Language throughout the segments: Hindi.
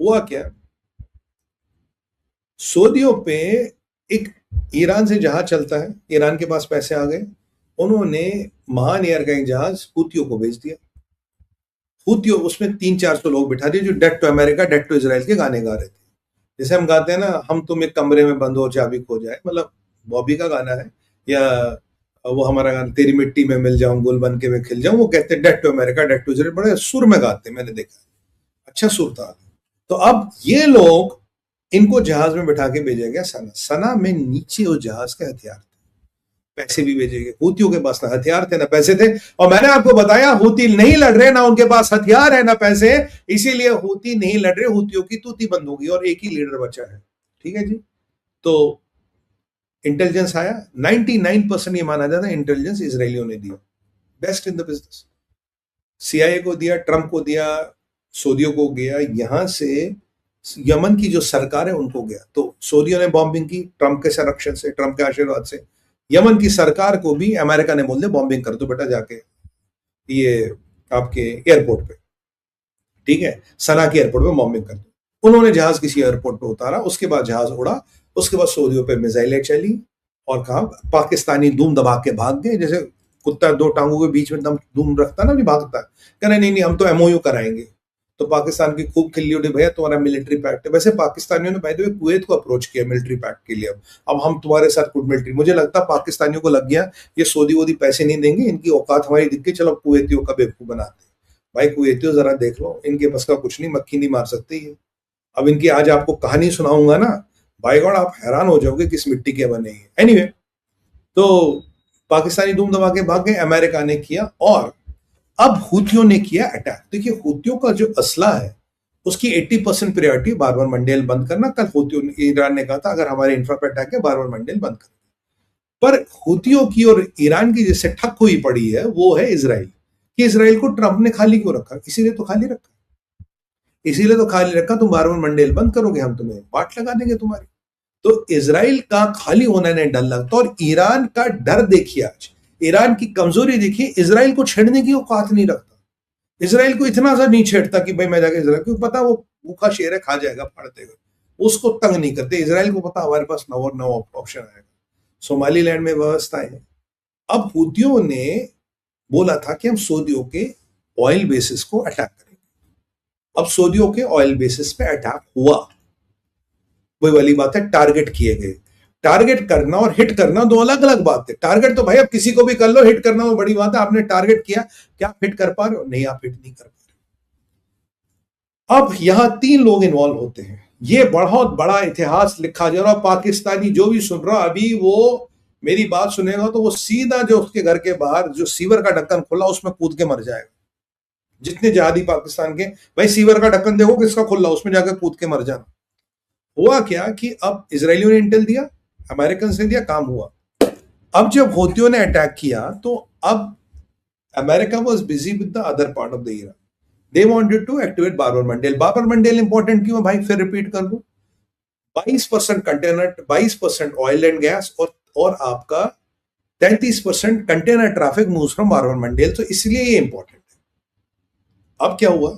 हुआ क्या, सऊदियों पे एक ईरान से जहाज चलता है, ईरान के पास पैसे आ गए, उन्होंने महान एयर का एक जहाज हूतियों को भेज दिया। हूतियों उसमें 300-400 लोग बिठा दिए जो death to America death to Israel के गाने गा रहे थे। जैसे हम गाते हैं ना, हम तुम एक कमरे में बंद हो चाबी खो जाए, मतलब बॉबी का गाना है, या वो हमारा गाना तेरी मिट्टी में मिल जाऊं गुल बन के मैं खिल जाऊं, वो कहते हैं death to America death to Israel, बड़े सुर में गाते हैं, मैंने देखा, अच्छा सुर था। तो अब ये लोग, इनको जहाज में बिठा के भेजा गया सना। सना में नीचे उस जहाज के हथियार थे, पैसे भी भेजे गए। हूतियों के पास ना हथियार थे ना पैसे थे, और मैंने आपको बताया हूती नहीं लड़ रहे, ना उनके पास हथियार है ना पैसे, इसीलिए हूती नहीं लड़ रहे, हूतियों की तूती बंद होगी और एक ही लीडर बचा है। ठीक है जी। तो इंटेलिजेंस आया, 99% ये माना जाता है इंटेलिजेंस इजरायलियों ने दिया, best in the business. CIA को दिया, ट्रंप को दिया, सऊदियों को गया, यहां से यमन की जो सरकार है उनको गया। तो सऊदियों ने बॉम्बिंग की ट्रंप के संरक्षण से, ट्रंप के आशीर्वाद से। यमन की सरकार को भी अमेरिका ने बोल दिया बॉम्बिंग कर दो बेटा जाके ये आपके एयरपोर्ट पे, ठीक है, सना के एयरपोर्ट पे बॉम्बिंग कर दो। उन्होंने जहाज किसी एयरपोर्ट पे उतारा, उसके बाद जहाज उड़ा, उसके बाद सऊदियों पे मिसाइलें चली, और कहा पाकिस्तानी दूम दबा के भाग गए, जैसे कुत्ता दो टांगों के बीच में दम दूम रखता ना, नहीं भागता, कह रहे नहीं नहीं हम तो एमओयू कराएंगे। तो पाकिस्तान की खूब खिल्ली उठी, भैया तुम्हारा मिलिट्री पैक्ट है। वैसे पाकिस्तानियों ने बाय द वे कुवैत को अप्रोच किया मिलिट्री पैक्ट के लिए, अब हम तुम्हारे साथ गुड मिलिट्री। मुझे लगता पाकिस्तानियों को लग गया ये सऊदी वोदी पैसे नहीं देंगे, इनकी औकात हमारी दिख गई, चलो कुवैतियों का बेवकूफ बनाते। भाई कुवैतियों जरा देख लो, इनके बस का कुछ नहीं, मक्खी नहीं मार सकती है। अब इनकी आज आपको कहानी सुनाऊंगा ना, भाई गॉड आप हैरान हो जाओगे किस मिट्टी के बने हैं। एनीवे, तो पाकिस्तानी धूम दबा के भाग गए, अमेरिका ने किया, और अब हूतियों ने किया अटैक। देखिए हूतियों का जो असला है उसकी 80% प्रायोरिटी बारबर मंडेल बंद करना। कल हूतियों ईरान ने कहा था अगर हमारे इंफ्रा पे अटैक है बारबर मंडेल बंद कर। पर हूतियों की और ईरान की जिससे ठक हुई पड़ी है वो है इसराइल, कि इसराइल को ट्रंप ने खाली क्यों रखा, इसीलिए तो खाली रखा, इसीलिए तो खाली रखा, तुम बारबर मंडेल बंद करोगे हम तुम्हें वाट लगा देंगे तुम्हारी। तो इसराइल का खाली होने ने डर लगता, और ईरान का डर देखिए आज, ईरान की कमजोरी देखिए, इसराइल को छेड़ने की औकात नहीं रखता। इसराइल को इतना सा नहीं छेड़ता कि भाई मैं जाके इसराइल, क्योंकि पता वो भूखा शेर है, खा जाएगा फाड़ देगा, उसको तंग नहीं करते। इसराइल को पता हमारे पास नौ और नौ ऑप्शन आएगा। सोमालीलैंड में व्यवस्था है। अब हूतियों ने बोला था कि हम सऊदियों के ऑयल बेसिस को अटैक करेंगे। अब सऊदियों के ऑयल बेसिस पे अटैक हुआ, वही वाली बात है, टारगेट किए गए। टारगेट करना और हिट करना दो अलग अलग बात है। टारगेट तो भाई अब किसी को भी कर लो, हिट करना वो बड़ी बात है। आपने टारगेट किया, क्या आप हिट कर पा रहे हो? नहीं, आप हिट नहीं कर पा रहे। अब यहां 3 लोग इन्वॉल्व होते हैं, ये बहुत बड़ा इतिहास लिखा जा रहा। पाकिस्तानी जो भी सुन रहा अभी वो मेरी बात सुनेगा तो वो सीधा जो उसके घर के बाहर जो सीवर का ढक्कन खुला उसमें कूद के मर जाएगा। जितने जहादी पाकिस्तान के, भाई सीवर का ढक्कन देखो किसका खुला, उसमें जाकर कूद के मर जाना। हुआ क्या कि अब इजरायलियों ने इंटेल दिया, अमेरिकन ने दिया, काम हुआ। अब जब हूतियों ने अटैक किया तो अब America was busy with the other part of the Iran, they wanted to activate बारबर मंडेल। बारबर मंडेल इंपॉर्टेंट क्यों है भाई, फिर रिपीट कर दो, 22% कंटेनर, 22% ऑयल एंड गैस, और आपका 33% container traffic moves from barber Mendel, तो इसलिए ये इंपॉर्टेंट है। अब क्या हुआ,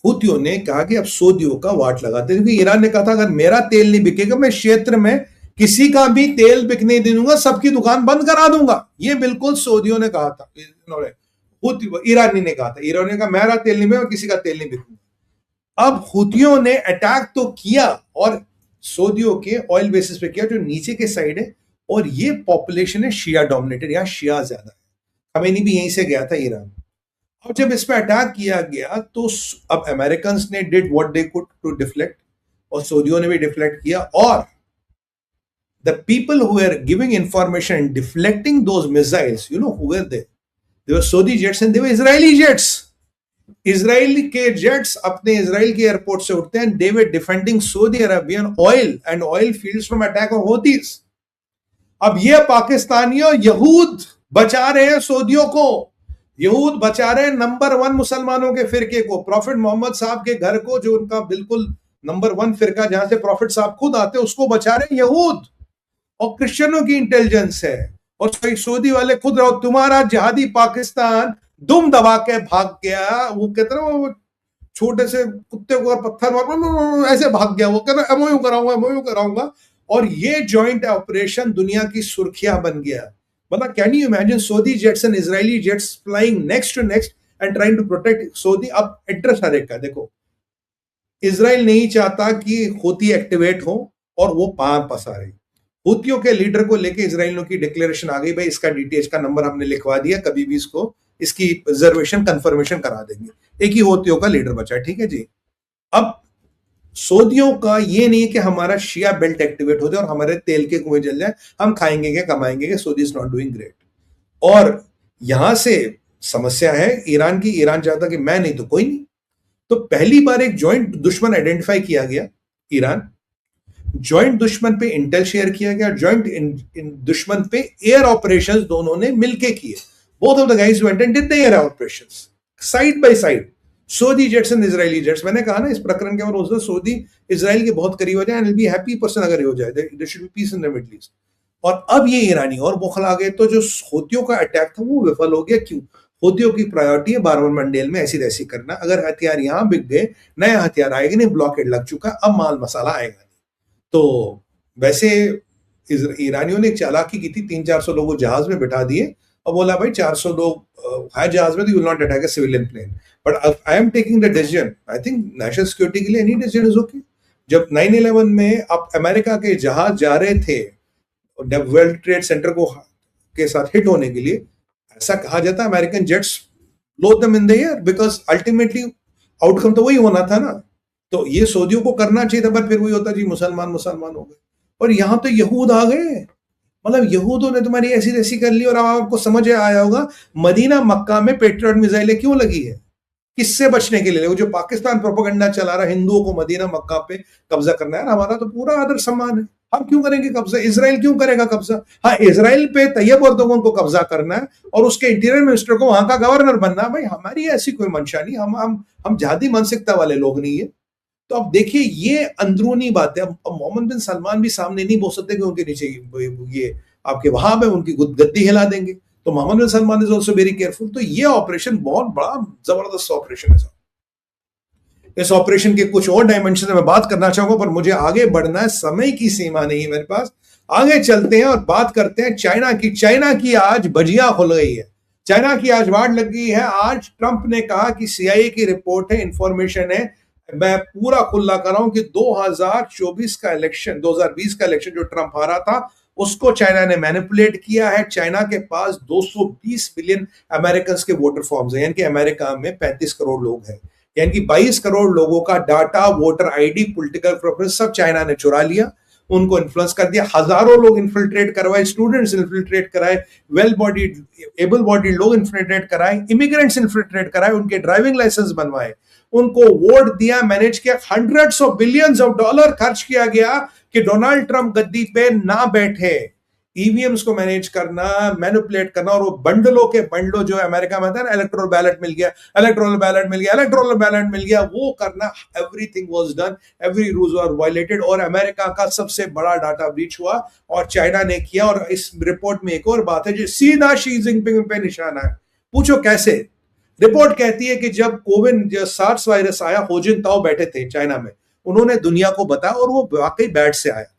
हूतियों ने कहा कि अब सऊदियों का वाट लगाते, क्योंकि ईरान ने कहा था अगर मेरा तेल नहीं बिकेगा मैं क्षेत्र में किसी का भी तेल बिकने नहीं दूंगा, सबकी दुकान बंद करा दूंगा। ये बिल्कुल सऊदियों ने कहा था, ईरानी ने कहा था, ईरान ने कहा मेरा तेल नहीं, मैं किसी का तेल नहीं बिकूंगा। अब हूतियों ने अटैक तो किया, और सऊदियों के ऑयल बेसिस पे किया जो नीचे के साइड है, और ये पॉपुलेशन है शिया डोमिनेटेड, यहां शिया ज्यादा है। खमेनी भी यहीं से गया था ईरान। और जब इस पे अटैक किया गया तो अब अमेरिकन ने did what they could to deflect, और सऊदियों ने भी डिफ्लेक्ट किया, और the people who are giving information and deflecting those missiles, you know who were they were Saudi jets and they were Israeli jets. Israel के जेट्स अपने इजराइल के एयरपोर्ट से उठते हैं, they were defending Saudi Arabian oil and oil fields from attack of Houthis. अब ये पाकिस्तानियों यहूद बचा रहे हैं सऊदियों को, यहूद बचा रहे हैं नंबर 1 मुसलमानों के फिरके को, प्रॉफिट मोहम्मद साहब के घर को, जो उनका बिल्कुल नंबर 1 फिरका जहां से प्रॉफिट साहब खुद आते हैं, उसको बचा रहे हैं यहूद। और क्रिश्चियनों की इंटेलिजेंस है, और सऊदी वाले खुद रहो, तुम्हारा जिहादी पाकिस्तान दुम दबा के भाग गया। वो कहते ना वो छोटे से कुत्ते को और पत्थर मार ऐसे भाग गया, वो कहना एमओयू कराऊंगा, और ये जॉइंट ऑपरेशन दुनिया की सुर्खियां बन गया। मतलब can you imagine Saudi jets and Israeli jets flying next to next and trying to protect Saudi. अब एड्रेस हर एक का देखो, इजराइल नहीं चाहता कि हूती एक्टिवेट हो और वो पार पसारे। हूतियों के लीडर को लेके इजराइलियों की डिक्लेरेशन आ गई, भाई इसका डीटीएच का नंबर हमने लिखवा दिया, कभी भी इसको इसकी रिजर्वेशन कंफर्मेशन करा देंगे। एक ही हूतियों का लीडर बचा है, ठीक है जी। अब सऊदियों का ये नहीं है कि हमारा शिया बेल्ट एक्टिवेट हो जाए और हमारे तेल के कुएं जल जाए, हम खाएंगे क्या कमाएंगे क्या, Saudi is not doing great. और यहां से समस्या है ईरान की, ईरान चाहता कि मैं नहीं तो कोई नहीं। तो पहली बार एक जॉइंट दुश्मन आइडेंटिफाई किया गया, ईरान। जॉइंट दुश्मन पे इंटेल शेयर किया गया, जॉइंट दुश्मन पे एयर ऑपरेशंस दोनों ने मिलके किए। Both of the guys went and did the air operations side by side, Saudi jets and Israeli jets. मैंने कहा ना इस प्रकरण के बाद सऊदी इजराइल के बहुत करीब हो जाए, and will be happy person अगर ये हो जाए, there should be peace in the Middle East. और अब ये ईरानी और बौखला गए, तो जो हूतियों का अटैक था वो विफल हो गया। क्यों? हूतियों की प्रायोरिटी है बारवन मंडेल में ऐसी तैसी करना। अगर हथियार यहां बिक गए, नया हथियार आएगा नहीं, ब्लॉकेड लग चुका, अब माल मसाला आएगा नहीं। तो वैसे ईरानियों ने एक चालाकी की थी, 300-400 लोगों को जहाज में बिठा दिए और बोला भाई 400 लोग है जहाज में, तो you will not attack a civilian plane, but I am taking the decision. I think national security के लिए एनी डिसीजन इज ओके। जब 9/11 में अब अमेरिका के जहाज जा रहे थे वर्ल्ड ट्रेड सेंटर को के साथ हिट होने के लिए, ऐसा कहा जाता है American jets low them in the air, because ultimately outcome तो वही होना था ना। तो ये सऊदियों को करना चाहिए था, पर फिर वही होता जी मुसलमान हो गए। और यहां तो यहूद आ गए, मतलब यहूदों ने तुम्हारी ऐसी तैसी कर ली। और अब आपको समझ आया होगा मदीना मक्का में पेट्रियट मिसाइलें क्यों लगी है, किससे बचने के लिए। वो जो पाकिस्तान प्रोपेगेंडा चला रहा है हिंदुओं को मदीना मक्का पे कब्जा करना है, हमारा तो पूरा आदर सम्मान है, हम क्यों करेंगे कब्जा, इसराइल क्यों करेगा कब्जा। हाँ, इसराइल पे तैयब एर्दोगन को कब्जा करना है और उसके इंटीरियर मिनिस्टर को वहां का गवर्नर बनना है, भाई हमारी ऐसी कोई मंशा नहीं, हम जाति मानसिकता वाले लोग नहीं है। तो अब देखिए ये अंदरूनी बात है। अब मोहम्मद बिन सलमान भी सामने नहीं बोल सकते कि उनके नीचे ये आपके वहां है उनकी गद्दी हिला देंगे, तो Mohammed bin Salman is also very careful. तो ये ऑपरेशन बहुत बड़ा जबरदस्त ऑपरेशन है। इस ऑपरेशन के कुछ और डायमेंशन में बात करना चाहूंगा, पर मुझे आगे बढ़ना है, समय की सीमा नहीं है मेरे पास। आगे चलते हैं और बात करते हैं चाइना की। चाइना की आज बजिया खुल गई है, चाइना की आज वाड़ लग गई है। आज ट्रंप ने कहा कि सीआईए की रिपोर्ट है, इंफॉर्मेशन है, मैं पूरा खुला कर रहा हूं कि 2024 का इलेक्शन, 2020 का इलेक्शन जो ट्रंप हारा था, उसको चाइना ने मैनिपुलेट किया है। चाइना के पास 220 मिलियन अमेरिकन के वोटर फॉर्म्स हैं, यानी कि अमेरिका में 35 करोड़ लोग हैं, यानी कि 22 करोड़ लोगों का data, voter ID, political preference सब चाइना ने चुरा लिया, उनको इन्फ्लुएंस कर दिया। हजारों लोग इन्फिल्ट्रेट करवाए, स्टूडेंट्स इन्फिल्ट्रेट कराए, वेल बॉडीड एबल बॉडीड लोग इन्फिल्ट्रेट कराए, इमिग्रेंट्स इन्फिल्ट्रेट कराए, उनके ड्राइविंग लाइसेंस बनवाए, उनको वोट दिया, मैनेज किया। Hundreds of billions of dollar खर्च किया गया कि डोनाल्ड ट्रंप गद्दी पे ना बैठे। ईवीएम्स को मैनेज करना, मैनिपुलेट करना, और वो बंडलों के बंडलों जो अमेरिका में था ना, इलेक्टोरल बैलेट मिल गया, इलेक्टोरल बैलेट मिल गया, इलेक्टोरल बैलेट मिल गया, वो करना, everything was done, every rules were violated, और अमेरिका का सबसे बड़ा डाटा ब्रीच हुआ और चाइना ने किया। और इस रिपोर्ट में एक और बात है जो सीधा शी जिनपिंग पे निशाना है। पूछो कैसे? रिपोर्ट कहती है कि जब कोविड सार्स वायरस आया, हो जिनताओ बैठे थे चाइना में, उन्होंने दुनिया को बताया और वो वाकई बैट से आया था।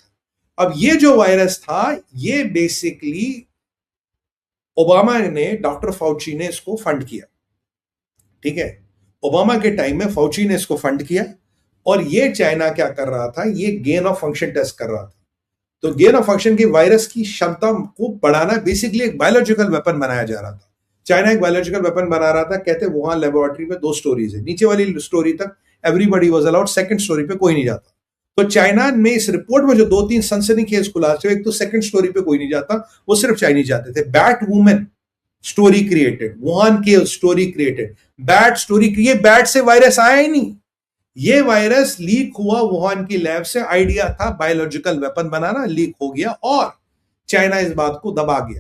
अब ये जो वायरस था, ये बेसिकली ओबामा ने, डॉक्टर फाउची ने इसको फंड किया, ठीक है, ओबामा के टाइम में फाउची ने इसको फंड किया। और ये चाइना क्या कर रहा था, ये गेन ऑफ फंक्शन टेस्ट कर रहा था। तो गेन ऑफ फंक्शन की वायरस की क्षमता को बढ़ाना, बेसिकली एक बायोलॉजिकल वेपन बनाया जा रहा था। चाइना एक बायोलॉजिकल वेपन बना रहा था। कहते वहां लेबोरेटरी में 2 स्टोरीज है, नीचे वाली स्टोरी तक everybody was allowed, second story पे कोई नहीं जाता। तो चाइना में इस रिपोर्ट में जो 2-3 सनसनीखेज खुलासे, एक तो सेकंड स्टोरी पे कोई नहीं जाता, वो सिर्फ चाइनीज जाते थे। Bat women story created, Wuhan के स्टोरी क्रिएटेड, बैट स्टोरी, ये बैट से वायरस आया ही नहीं, ये वायरस लीक हुआ वुहान की लैब से। आइडिया था बायोलॉजिकल वेपन बनाना, लीक हो गया और चाइना इस बात को दबा गया।